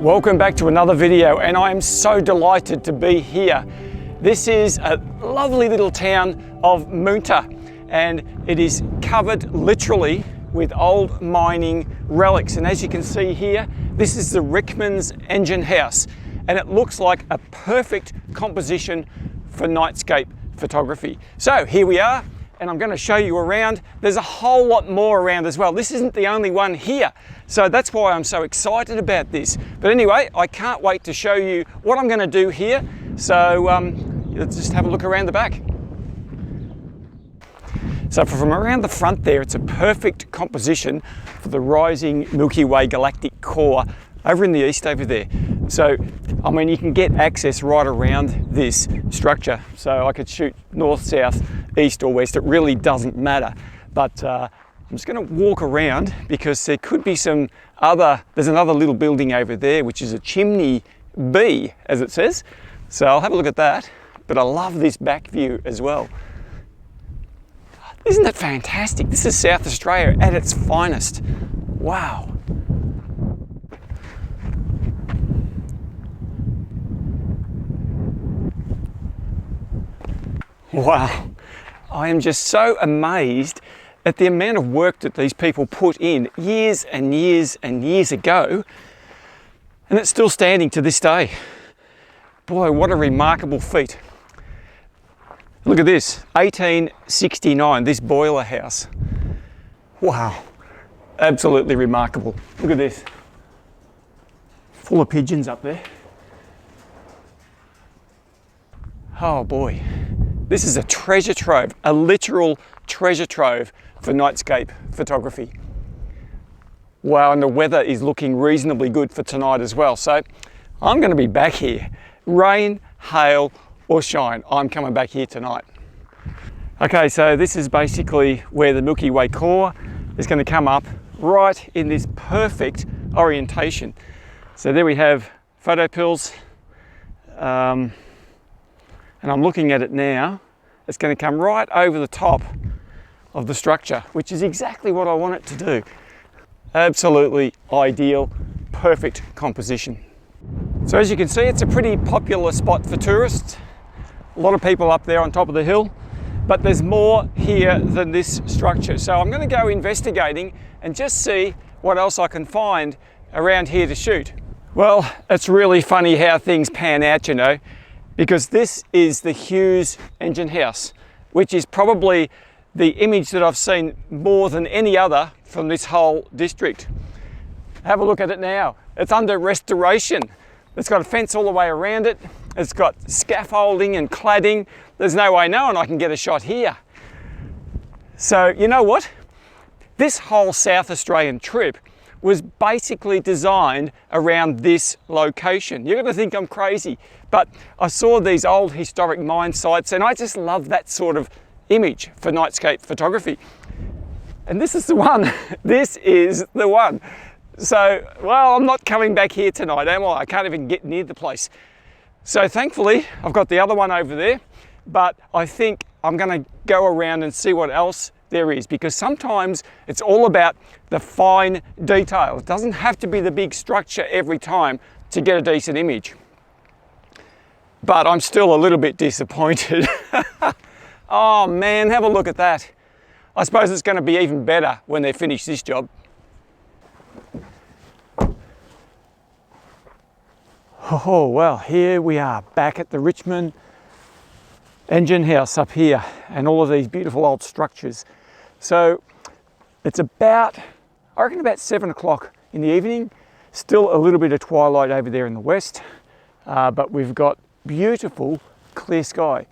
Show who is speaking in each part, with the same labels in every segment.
Speaker 1: Welcome back to another video, and I am so delighted to be here. This is a lovely little town of Moonta, and it is covered literally with old mining relics. And as you can see here, this is the Rickman's engine house, and it looks like a perfect composition for Nightscape photography. So here we are, and I'm going to show you around. There's a whole lot more around as well. This isn't the only one here, so that's why I'm so excited about this. But anyway, I can't wait to show you what I'm going to do here. So let's just have a look around the back. So from around the front there, it's a perfect composition for the rising Milky Way galactic core over in the east over there. So, I mean, you can get access right around this structure. So I could shoot north, south, east or west. It really doesn't matter. But I'm just going to walk around because there could be some other, there's another little building over there, which is a chimney B, as it says. So I'll have a look at that. But I love this back view as well. Isn't that fantastic? This is South Australia at its finest. Wow. Wow. I am just so amazed at the amount of work that these people put in years and years and years ago, and it's still standing to this day. Boy, what a remarkable feat. Look at this, 1869, this boiler house. Wow, absolutely remarkable. Look at this, full of pigeons up there. Oh boy, this is a treasure trove, a literal treasure trove for Nightscape photography. Wow, and the weather is looking reasonably good for tonight as well. So I'm going to be back here, rain, hail, or shine, I'm coming back here tonight. Okay, so this is basically where the Milky Way core is going to come up right in this perfect orientation. So there we have photo pills, and I'm looking at it now. It's going to come right over the top of the structure, which is exactly what I want it to do. Absolutely ideal, perfect composition. So as you can see, it's a pretty popular spot for tourists. A lot of people up there on top of the hill, but there's more here than this structure. So I'm going to go investigating and just see what else I can find around here to shoot. Well, it's really funny how things pan out, you know, because this is the Hughes engine house, which is probably the image that I've seen more than any other from this whole district. Have a look at it now. It's under restoration. It's got a fence all the way around it. It's got scaffolding and cladding. There's no way knowing I can get a shot here. So you know what? This whole South Australian trip was basically designed around this location. You're going to think I'm crazy, but I saw these old historic mine sites and I just love that sort of image for Nightscape photography. And this is the one. This is the one. So, well, I'm not coming back here tonight, am I? I can't even get near the place. So thankfully, I've got the other one over there, but I think I'm going to go around and see what else there is, because sometimes it's all about the fine detail. It doesn't have to be the big structure every time to get a decent image. But I'm still a little bit disappointed. Oh man, have a look at that. I suppose it's going to be even better when they finish this job. Oh well, here we are back at the Richmond engine house up here and all of these beautiful old structures. So it's about, I reckon about 7 o'clock in the evening. Still a little bit of twilight over there in the west, but we've got beautiful clear sky,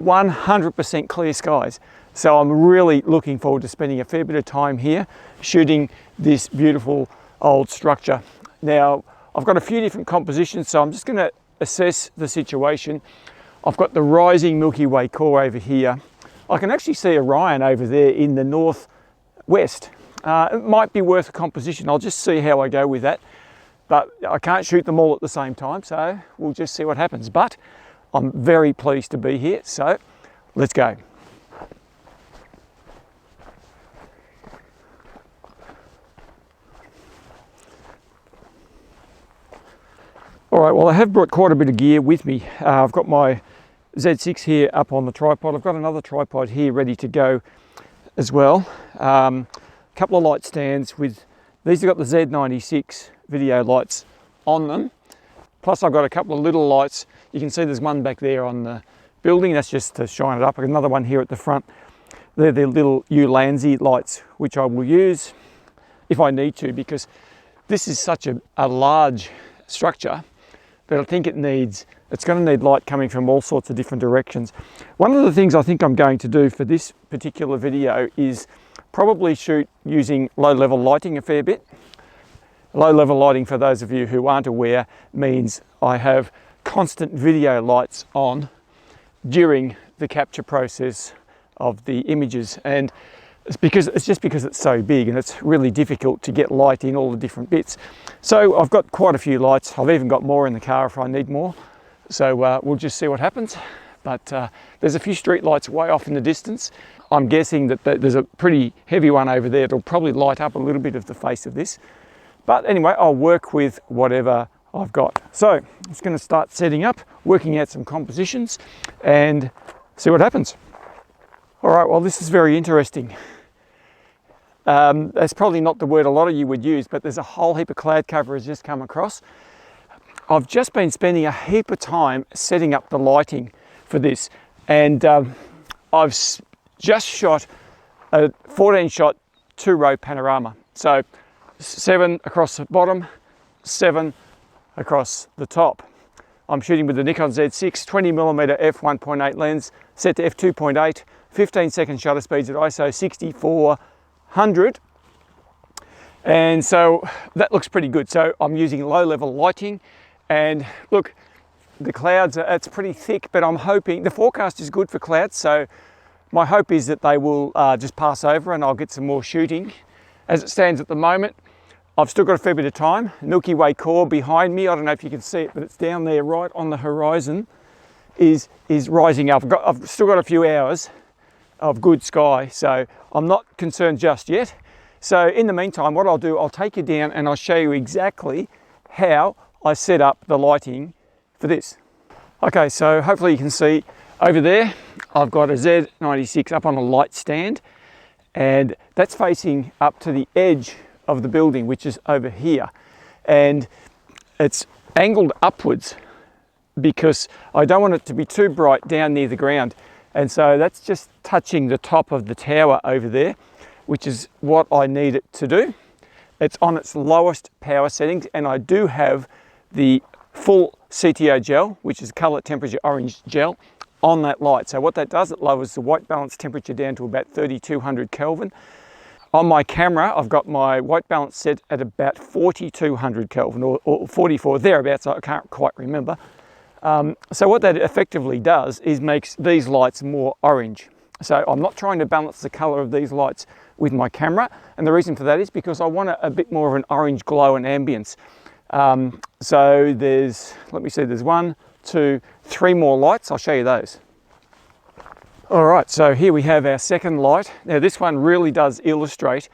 Speaker 1: 100% clear skies. So I'm really looking forward to spending a fair bit of time here shooting this beautiful old structure. Now, I've got a few different compositions, so I'm just going to assess the situation. I've got the rising Milky Way core over here. I can actually see Orion over there in the northwest. It might be worth a composition. I'll just see how I go with that. But I can't shoot them all at the same time, so we'll just see what happens. But I'm very pleased to be here, so let's go. All right, well, I have brought quite a bit of gear with me. I've got my Z6 here up on the tripod. I've got another tripod here ready to go as well. A couple of light stands with, these have got the Z96 video lights on them. Plus I've got a couple of little lights. You can see there's one back there on the building. That's just to shine it up. I've got another one here at the front. They're the little Ulanzi lights, which I will use if I need to, because this is such a large structure that I think it's going to need light coming from all sorts of different directions. One of the things I think I'm going to do for this particular video is probably shoot using low level lighting a fair bit. Low level lighting, for those of you who aren't aware, means I have constant video lights on during the capture process of the images, and it's just because it's so big and it's really difficult to get light in all the different bits. So I've got quite a few lights. I've even got more in the car if I need more. So we'll just see what happens. But there's a few street lights way off in the distance. I'm guessing that there's a pretty heavy one over there. It'll probably light up a little bit of the face of this. But anyway, I'll work with whatever I've got. So I'm just going to start setting up, working out some compositions and see what happens. All right, well, this is very interesting. That's probably not the word a lot of you would use, but there's a whole heap of cloud cover has just come across. I've just been spending a heap of time setting up the lighting for this, and I've just shot a 14-shot 2-row panorama. So 7 across the bottom, 7 across the top. I'm shooting with the Nikon Z6 20mm f1.8 lens set to f2.8, 15-second shutter speeds at ISO 6400, and so that looks pretty good. So I'm using low-level lighting, and look, the clouds, it's pretty thick, but I'm hoping, the forecast is good for clouds, so my hope is that they will just pass over and I'll get some more shooting. As it stands at the moment, I've still got a fair bit of time. Milky Way core behind me, I don't know if you can see it, but it's down there right on the horizon, is rising up. I've still got a few hours of good sky, so I'm not concerned just yet. So in the meantime, what I'll do, I'll take you down and I'll show you exactly how I set up the lighting for this. Okay, so hopefully you can see over there, I've got a Z96 up on a light stand, and that's facing up to the edge of the building, which is over here. And it's angled upwards because I don't want it to be too bright down near the ground. And so that's just touching the top of the tower over there, which is what I need it to do. It's on its lowest power settings, and I do have the full CTO gel, which is color temperature orange gel, on that light. So what that does, it lowers the white balance temperature down to about 3200 Kelvin. On my camera, I've got my white balance set at about 4200 Kelvin or 44, thereabouts, I can't quite remember. So what that effectively does is makes these lights more orange. So I'm not trying to balance the color of these lights with my camera, and the reason for that is because I want a bit more of an orange glow and ambience. So there's, let me see, there's 1, 2, 3 more lights. I'll show you those. All right, so here we have our second light. Now this one really does illustrate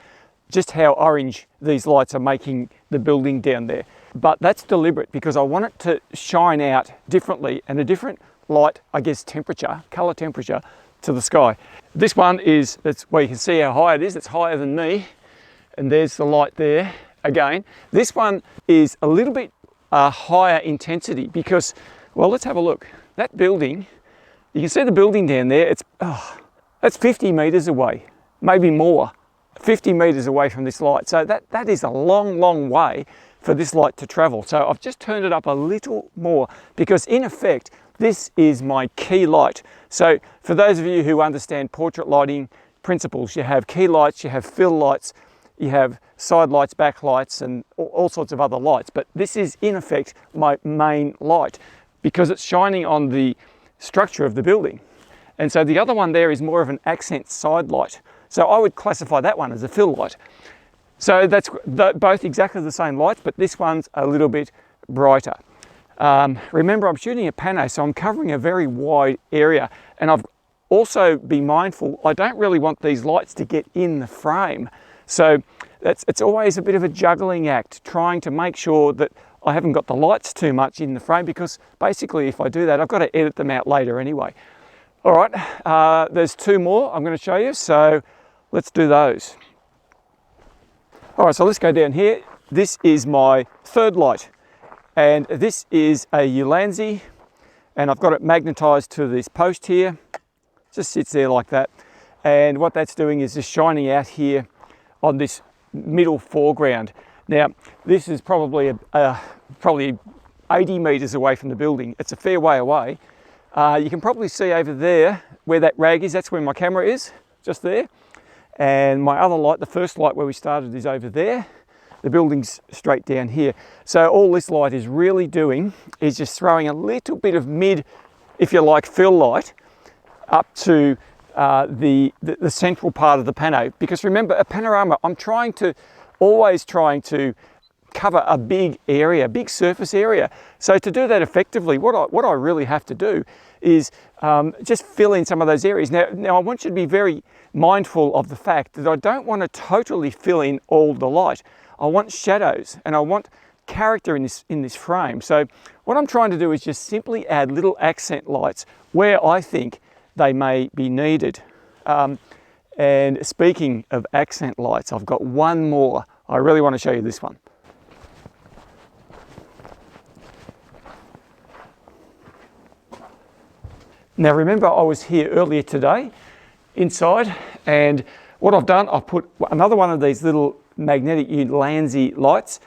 Speaker 1: just how orange these lights are making the building down there. But that's deliberate because I want it to shine out differently and a different light, I guess, temperature, color temperature to the sky. This one is, that's where you can see how high it is. It's higher than me. And there's the light there again. This one is a little bit higher intensity because, well, let's have a look. That building, you can see the building down there. That's 50 meters away, maybe more, 50 meters away from this light. So that is a long, long way for this light to travel. So I've just turned it up a little more because in effect, this is my key light. So for those of you who understand portrait lighting principles, you have key lights, you have fill lights, you have side lights, back lights, and all sorts of other lights. But this is in effect my main light because it's shining on the structure of the building. And so the other one there is more of an accent side light. So I would classify that one as a fill light. So that's both exactly the same lights, but this one's a little bit brighter. Remember, I'm shooting a pano, so I'm covering a very wide area, and I've also be mindful, I don't really want these lights to get in the frame. So it's always a bit of a juggling act, trying to make sure that I haven't got the lights too much in the frame, because basically if I do that, I've got to edit them out later anyway. All right, there's 2 more I'm going to show you, so let's do those. All right, so let's go down here. This is my 3rd light, and this is a Ulanzi, and I've got it magnetized to this post here. Just sits there like that, and what that's doing is just shining out here on this middle foreground. Now, this is probably probably 80 meters away from the building. It's a fair way away. You can probably see over there where that rag is. That's where my camera is, just there. And my other light, the first light where we started, is over there. The building's straight down here. So all this light is really doing is just throwing a little bit of mid, if you like, fill light up to the central part of the pano. Because remember, a panorama, I'm always trying to cover a big area, big surface area. So to do that effectively, what I really have to do is just fill in some of those areas. Now I want you to be very mindful of the fact that I don't want to totally fill in all the light. I want shadows and I want character in this frame. So what I'm trying to do is just simply add little accent lights where I think they may be needed. And speaking of accent lights, I've got one more. I really want to show you this one. Now remember, I was here earlier today inside, and what I've done, I've put another one of these little magnetic Ulanzi lights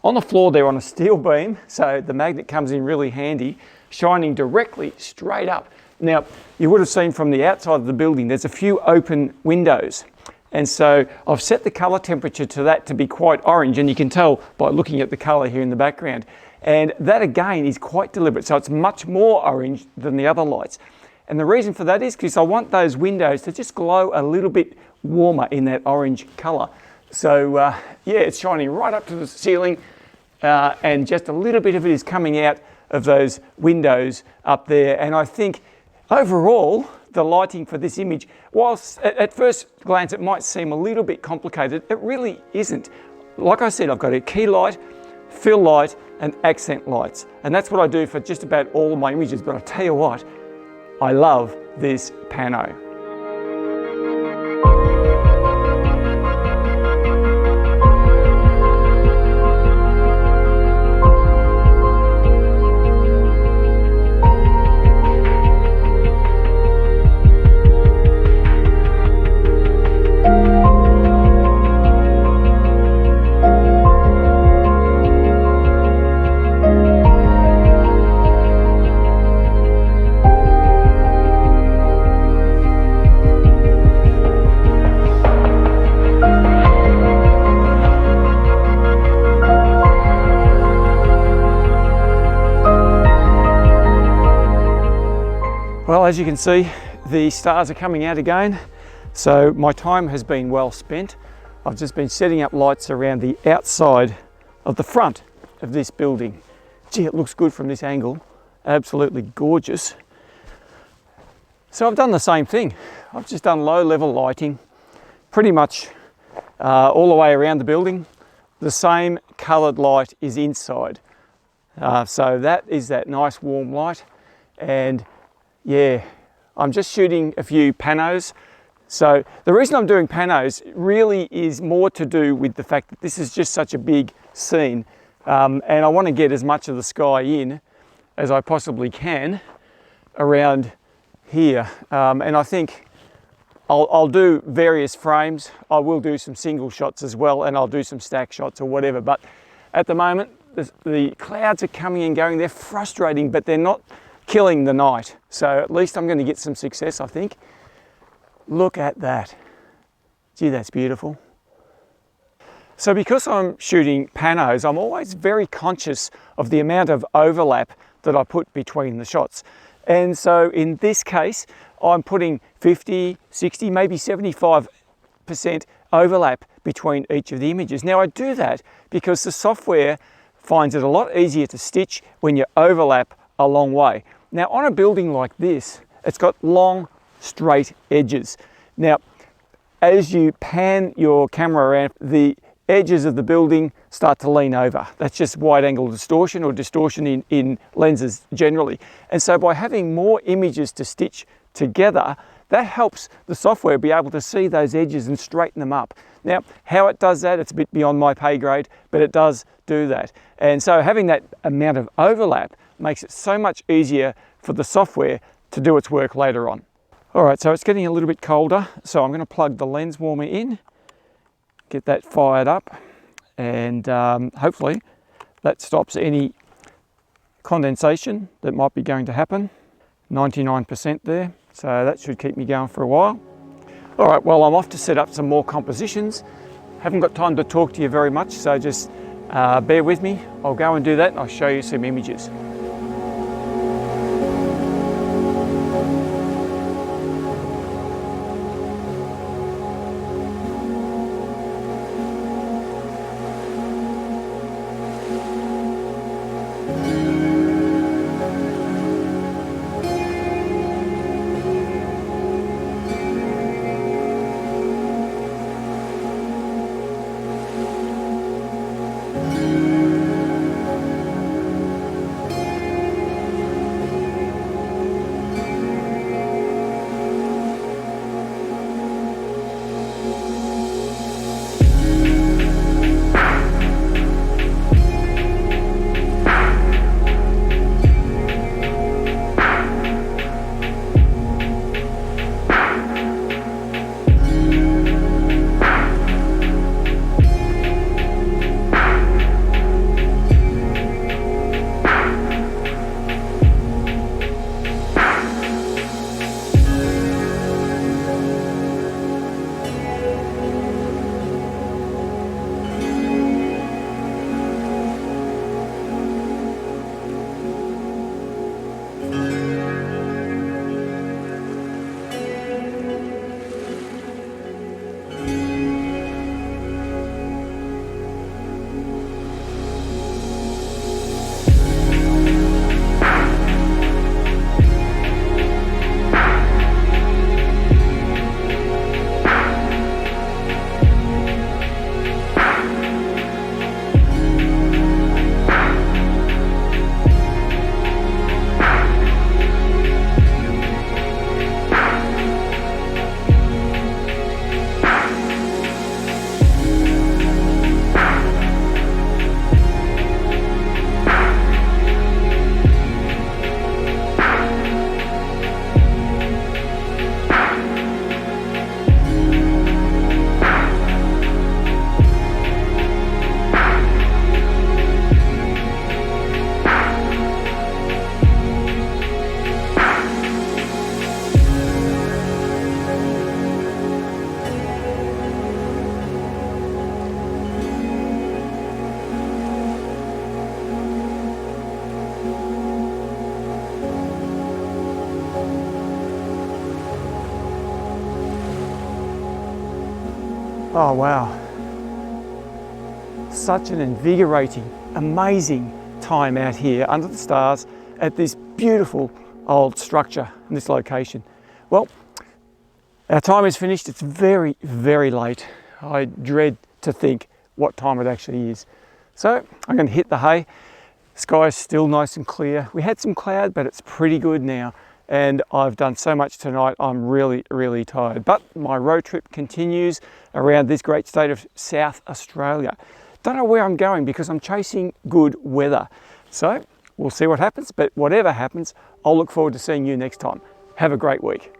Speaker 1: on the floor there on a steel beam, so the magnet comes in really handy, shining directly straight up. Now, you would have seen from the outside of the building, there's a few open windows. And so I've set the color temperature to that to be quite orange, and you can tell by looking at the color here in the background. And that again is quite deliberate, so it's much more orange than the other lights. And the reason for that is because I want those windows to just glow a little bit warmer in that orange color. So yeah, it's shining right up to the ceiling, and just a little bit of it is coming out of those windows up there. And I think overall, the lighting for this image, whilst at first glance it might seem a little bit complicated, it really isn't. Like I said, I've got a key light, fill light, and accent lights. And that's what I do for just about all of my images. But I tell you what, I love this pano. Well, as you can see, the stars are coming out again, so my time has been well spent. I've just been setting up lights around the outside of the front of this building. Gee, it looks good from this angle, absolutely gorgeous. So I've done the same thing. I've just done low level lighting, pretty much all the way around the building. The same coloured light is inside. So that is that nice warm light, and yeah, I'm just shooting a few panos. So the reason I'm doing panos really is more to do with the fact that this is just such a big scene, and I want to get as much of the sky in as I possibly can around here. And I think I'll do various frames. I will do some single shots as well, and I'll do some stack shots or whatever. But at the moment, the clouds are coming and going. They're frustrating, but they're not killing the night. So at least I'm going to get some success, I think. Look at that. Gee, that's beautiful. So because I'm shooting panos, I'm always very conscious of the amount of overlap that I put between the shots. And so in this case, I'm putting 50, 60, maybe 75% overlap between each of the images. Now I do that because the software finds it a lot easier to stitch when you overlap a long way. Now on a building like this, it's got long, straight edges. Now, as you pan your camera around, the edges of the building start to lean over. That's just wide angle distortion, or distortion in lenses generally. And so by having more images to stitch together, that helps the software be able to see those edges and straighten them up. Now, how it does that, it's a bit beyond my pay grade, but it does do that. And so having that amount of overlap makes it so much easier for the software to do its work later on. All right, so it's getting a little bit colder, so I'm going to plug the lens warmer in, get that fired up, and hopefully that stops any condensation that might be going to happen. 99% there, so that should keep me going for a while. All right, well, I'm off to set up some more compositions. Haven't got time to talk to you very much, so just bear with me. I'll go and do that and I'll show you some images. Oh wow, such an invigorating, amazing time out here under the stars at this beautiful old structure in this location. Well, our time is finished. It's very, very late. I dread to think what time it actually is. So I'm going to hit the hay. Sky is still nice and clear. We had some cloud, but it's pretty good now. And I've done so much tonight, I'm really, really tired. But my road trip continues around this great state of South Australia. Don't know where I'm going because I'm chasing good weather. So we'll see what happens, but whatever happens, I'll look forward to seeing you next time. Have a great week.